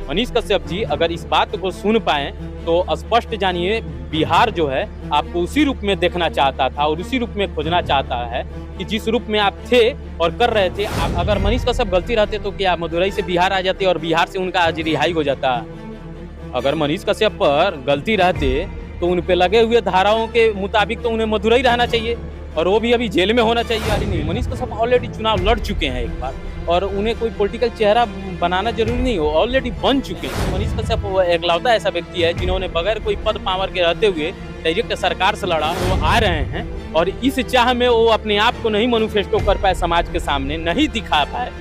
मनीष कश्यप जी अगर इस बात को सुन पाए तो स्पष्ट जानिए बिहार जो है आपको उसी रूप में देखना चाहता था और उसी रूप में खोजना चाहता है कि जिस रूप में आप थे और कर रहे थे। अगर मनीष कश्यप गलती रहते तो क्या मदुरई से बिहार आ जाते और बिहार से उनका आज रिहाई हो जाता। अगर मनीष कश्यप पर गलती रहते तो उन पे लगे हुए धाराओं के मुताबिक तो उन्हें मदुरई रहना चाहिए और वो भी अभी जेल में होना चाहिए। नहीं, मनीष कश्यप ऑलरेडी चुनाव लड़ चुके हैं एक बार और उन्हें कोई पॉलिटिकल चेहरा बनाना जरूरी नहीं हो, ऑलरेडी बन चुके हैं। मनीष कश्यप एकलौता ऐसा व्यक्ति है जिन्होंने बगैर कोई पद पावर के रहते हुए डायरेक्ट सरकार से लड़ा। वो आ रहे हैं और इस चाह में वो अपने आप को नहीं मैनिफेस्टो कर पाए, समाज के सामने नहीं दिखा पाए,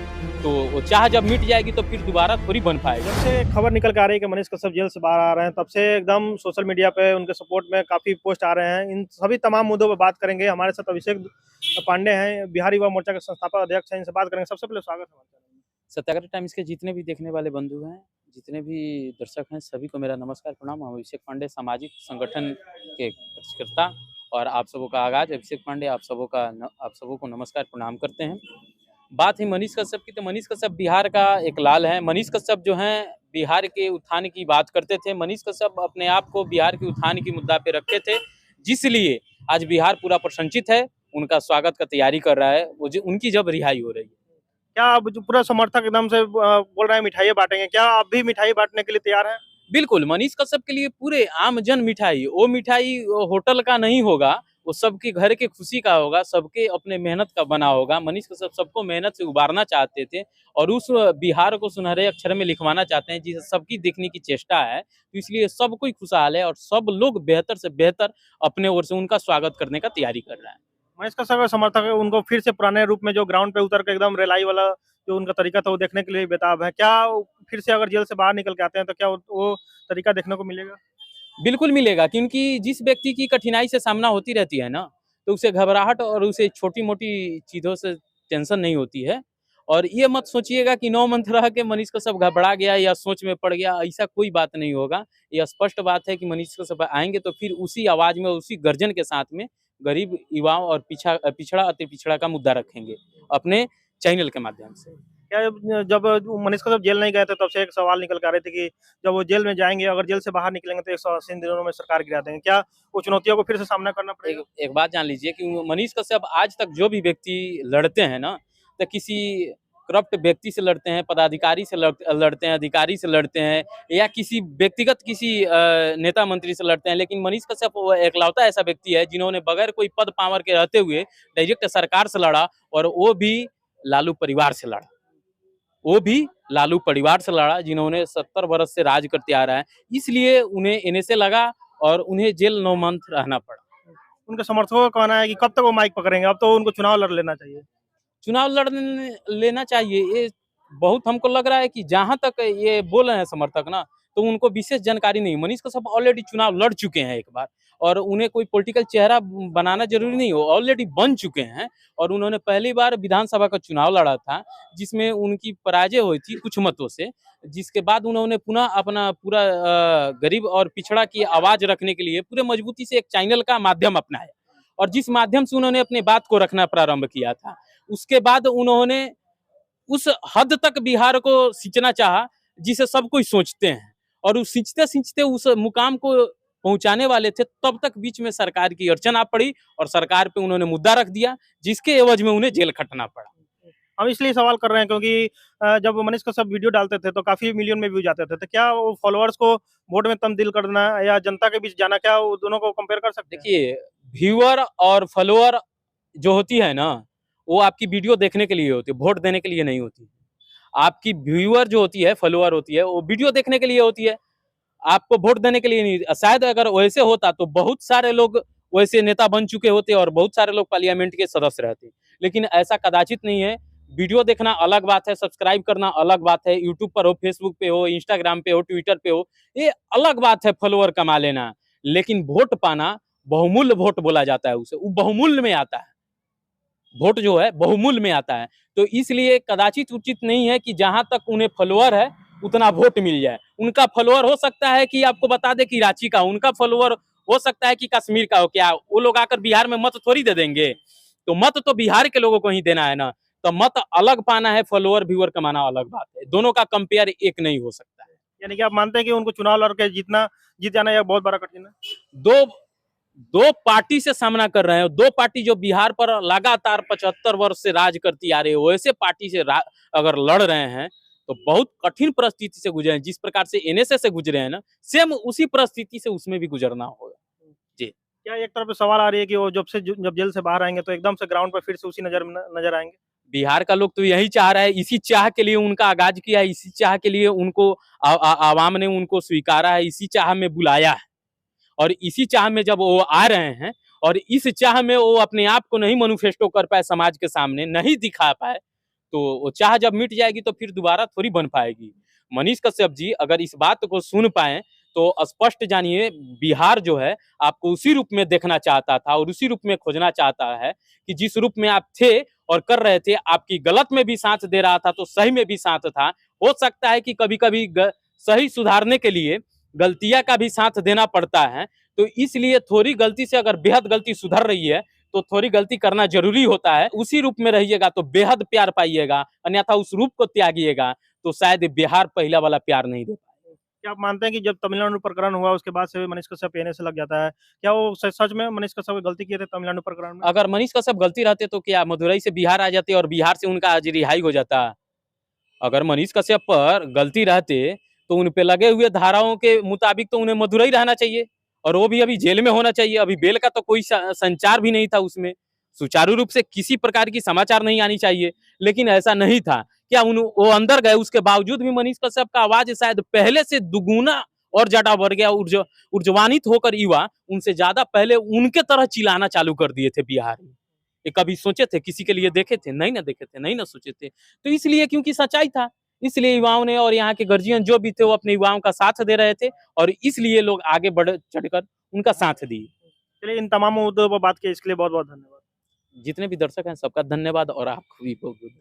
तो वो चाह जब मिट जाएगी तो फिर दोबारा थोड़ी बन पाएगी। जब से खबर निकल के आ रही है कि मनीष कश्यप जेल से बाहर आ रहे हैं तब से एकदम सोशल मीडिया पे उनके सपोर्ट में काफी पोस्ट आ रहे हैं। इन सभी तमाम मुद्दों पर बात करेंगे। हमारे साथ अभिषेक पांडे हैं, बिहार युवा मोर्चा के संस्थापक अध्यक्ष हैं, इनसे बात करेंगे। सबसे पहले स्वागत है। सत्याग्रह टाइम्स के जितने भी देखने वाले बंधु हैं, जितने भी दर्शक हैं, सभी को मेरा नमस्कार प्रणाम। हम अभिषेक पांडे सामाजिक संगठन के कार्यकर्ता और आप सबों का आगाज अभिषेक पांडे आप सबों को नमस्कार प्रणाम करते हैं। बात है मनीष कश्यप की, तो मनीष कश्यप बिहार का एक लाल है। मनीष कश्यप जो हैं बिहार के उत्थान की बात करते थे। मनीष कश्यप अपने आप को बिहार के उत्थान की मुद्दा पे रखे थे, जिसलिए आज बिहार पूरा प्रशंसित है, उनका स्वागत का तैयारी कर रहा है उनकी जब रिहाई हो रही है। क्या आप जो पूरा समर्थक एकदम से बोल रहे हैं मिठाइयाँ बांटेंगे, क्या आप भी मिठाई बांटने के लिए तैयार हैं? बिल्कुल, मनीष कश्यप के लिए पूरे आम जन मिठाई, वो मिठाई होटल का नहीं होगा, वो सबके घर के खुशी का होगा, सबके अपने मेहनत का बना होगा। मनीष कश्यप सबको मेहनत से उबारना चाहते थे और उस बिहार को सुनहरे अक्षर में लिखवाना चाहते हैं जिसे सबकी देखने की चेष्टा है। तो इसलिए सब कोई खुशहाल है और सब लोग बेहतर से बेहतर अपने ओर से उनका स्वागत करने का तैयारी कर रहा है। मनीष कश्यप का समर्थक है, उनको फिर से पुराने रूप में जो ग्राउंड पे उतर के एकदम रेलाई वाला जो उनका तरीका था वो देखने के लिए बेताब है। क्या फिर से अगर जेल से बाहर निकल के आते हैं तो क्या वो तरीका देखने को मिलेगा? बिल्कुल मिलेगा, क्योंकि जिस व्यक्ति की कठिनाई से सामना होती रहती है ना, तो उसे घबराहट और उसे छोटी-मोटी चीज़ों से टेंशन नहीं होती है। और ये मत सोचिएगा कि 9 मंथ रह के मनीष कश्यप घबरा गया या सोच में पड़ गया, ऐसा कोई बात नहीं होगा। ये स्पष्ट बात है कि मनीष कश्यप आएँगे तो फिर उसी आवाज़ में, उसी गर्जन के साथ में गरीब युवाओं और पिछड़ा अति पिछड़ा का मुद्दा रखेंगे अपने चैनल के माध्यम से। क्या जब मनीष कश्यप जेल नहीं गए थे तब से एक सवाल निकल के आ रहे थे कि जब वो जेल में जाएंगे, अगर जेल से बाहर निकलेंगे तो 180 दिनों में सरकार गिरा देंगे। क्या वो चुनौतियों को फिर से सामना करना पड़ेगा? एक बात जान लीजिए कि मनीष कश्यप आज तक जो भी व्यक्ति लड़ते हैं ना, तो किसी करप्ट व्यक्ति से लड़ते हैं, पदाधिकारी से लड़ते हैं, अधिकारी से लड़ते हैं या किसी व्यक्तिगत किसी नेता मंत्री से लड़ते हैं। लेकिन मनीष कश्यप वो एकलौता ऐसा व्यक्ति है जिन्होंने बगैर कोई पद पावर के रहते हुए डायरेक्ट सरकार से लड़ा और वो भी लालू परिवार से लड़ा। वो भी लालू परिवार से लड़ा जिन्होंने 70 वर्ष से राज करते आ रहा है, इसलिए उन्हें एनएसए लगा और उन्हें जेल 9 मंथ रहना पड़ा। उनके समर्थकों का कहना है कि कब तक वो माइक पकड़ेंगे, अब तो उनको चुनाव लड़ लेना चाहिए। चुनाव लड़ लेना चाहिए, ये बहुत हमको लग रहा है कि जहां तक ये बोल रहे हैं समर्थक ना, तो उनको विशेष जानकारी नहीं। मनीष कश्यप ऑलरेडी चुनाव लड़ चुके हैं एक बार और उन्हें कोई पॉलिटिकल चेहरा बनाना जरूरी नहीं हो, ऑलरेडी बन चुके हैं और उन्होंने पहली बार विधानसभा का चुनाव लड़ा था जिसमें उनकी पराजय हुई थी कुछ मतों से, जिसके बाद उन्होंने पुनः अपना पूरा गरीब और पिछड़ा की आवाज रखने के लिए पूरे मजबूती से एक चैनल का माध्यम अपनाया और जिस माध्यम से उन्होंने अपनी बात को रखना प्रारंभ किया था, उसके बाद उन्होंने उस हद तक बिहार को सींचना चाहा जिसे सब कोई सोचते हैं और उस सींचते उस मुकाम को पहुंचाने वाले थे। तब तक बीच में सरकार की अड़चन आ पड़ी और सरकार पे उन्होंने मुद्दा रख दिया जिसके एवज में उन्हें जेल खटना पड़ा। हम इसलिए सवाल कर रहे हैं क्योंकि जब मनीष कश्यप वीडियो डालते थे तो काफी मिलियन में व्यूज आते थे, तो क्या वो फॉलोअर्स को वोट में तब्दील करना या जनता के बीच जाना, क्या वो दोनों को कंपेयर कर सकते हैं? देखिए, व्यूअर और फॉलोअर जो होती है ना, वो आपकी वीडियो देखने के लिए होती है, वोट देने के लिए नहीं होती। आपकी व्यूअर जो होती है, फॉलोअर होती है, वो वीडियो देखने के लिए होती है, आपको वोट देने के लिए नहीं। शायद अगर वैसे होता तो बहुत सारे लोग वैसे नेता बन चुके होते और बहुत सारे लोग पार्लियामेंट के सदस्य रहते, लेकिन ऐसा कदाचित नहीं है। वीडियो देखना अलग बात है, सब्सक्राइब करना अलग बात है, यूट्यूब पर हो, फेसबुक पे हो, इंस्टाग्राम पे हो, ट्विटर पे हो, ये अलग बात है फॉलोअर कमा लेना। लेकिन वोट पाना, बहुमूल्य वोट बोला जाता है उसे, वो बहुमूल्य में आता है, वोट जो है बहुमूल्य में आता है। तो इसलिए कदाचित उचित नहीं है कि जहां तक उन्हें फॉलोअर है उतना वोट मिल जाए। उनका फॉलोअर हो सकता है कि आपको बता दे कि रांची का, उनका फॉलोअर हो सकता है कि कश्मीर का हो। क्या वो लोग आकर बिहार में मत थोड़ी दे देंगे? तो मत तो बिहार के लोगों को ही देना है ना, तो मत अलग पाना है, फॉलोअर व्यूअर कमाना अलग बात है। दोनों का कंपेयर एक नहीं हो सकता है। यानी कि आप मानते हैं कि उनको चुनाव लड़ के जीत जाना यह बहुत बड़ा कठिन है? दो दो पार्टी से सामना कर रहे हैं। दो पार्टी जो बिहार पर लगातार 75 वर्ष से राज करती आ रही है, वैसे पार्टी से अगर लड़ रहे हैं तो बहुत कठिन परिस्थिति से गुजरे हैं। जिस प्रकार से एनएसए से गुजरे हैं ना, सेम उसी परिस्थिति से उसमें भी गुजरना होगा। जी। क्या एक तरफ सवाल आ रही है कि वो जब जेल से बाहर आएंगे तो एकदम से ग्राउंड पर फिर से उसी नजर आएंगे? बिहार का लोग तो यही चाह रहा है, इसी चाह के लिए उनका आगाज किया है, इसी चाह के लिए उनको आवाम ने उनको स्वीकारा है, इसी चाह में बुलाया है। और इसी चाह में जब वो आ रहे हैं और इस चाह में वो अपने आप को नहीं मैनिफेस्टो कर पाए, समाज के सामने नहीं दिखा पाए, तो वो चाह जब मिट जाएगी तो फिर दोबारा थोड़ी बन पाएगी। मनीष कश्यप जी अगर इस बात को सुन पाए तो स्पष्ट जानिए, बिहार जो है आपको उसी रूप में देखना चाहता था और उसी रूप में खोजना चाहता है कि जिस रूप में आप थे और कर रहे थे, आपकी गलत में भी साथ दे रहा था तो सही में भी साथ था। हो सकता है कि कभी कभी सही सुधारने के लिए गलतियां का भी साथ देना पड़ता है, तो इसलिए थोड़ी गलती से अगर बेहद गलती सुधर रही है तो थोड़ी गलती करना जरूरी होता है। उसी रूप में रहिएगा तो बेहद प्यार पाइएगा, अन्यथा उस रूप को त्यागिएगा तो शायद बिहार पहला वाला प्यार नहीं दे पाएगा। क्या आप मानते हैं कि जब तमिलनाडु प्रकरण हुआ उसके बाद से मनीष कश्यप एनएसए लग जाता है, क्या वो सच में मनीष कश्यप गलती किए थे तमिलनाडु प्रकरण में? अगर मनीष कश्यप गलती रहते तो क्या मदुरई से बिहार आ जाते और बिहार से उनका आज रिहाई हो जाता? अगर मनीष कश्यप पर गलती रहते तो उन पे लगे हुए धाराओं के मुताबिक तो उन्हें मदुरई रहना चाहिए और वो भी अभी जेल में होना चाहिए। अभी बेल का तो कोई संचार भी नहीं था, उसमें सुचारू रूप से किसी प्रकार की समाचार नहीं आनी चाहिए, लेकिन ऐसा नहीं था। क्या वो अंदर गए, उसके बावजूद भी मनीष कश्यप का आवाज शायद पहले से दुगुना और ज्यादा बढ़ गया। ऊर्जवानित होकर युवा उनसे ज्यादा पहले उनके तरह चिल्लाना चालू कर दिए थे बिहार में। ये कभी सोचे थे, किसी के लिए देखे थे? नहीं ना देखे थे, नहीं ना सोचे थे। तो इसलिए क्योंकि सच्चाई था, इसलिए युवाओं ने और यहाँ के गार्जियन जो भी थे वो अपने युवाओं का साथ दे रहे थे और इसलिए लोग आगे बढ़ चढ़कर उनका साथ दिए। चलिए, इन तमाम मुद्दों पर बात की इसके लिए बहुत बहुत धन्यवाद। जितने भी दर्शक हैं सबका धन्यवाद और आपको भी बहुत बहुत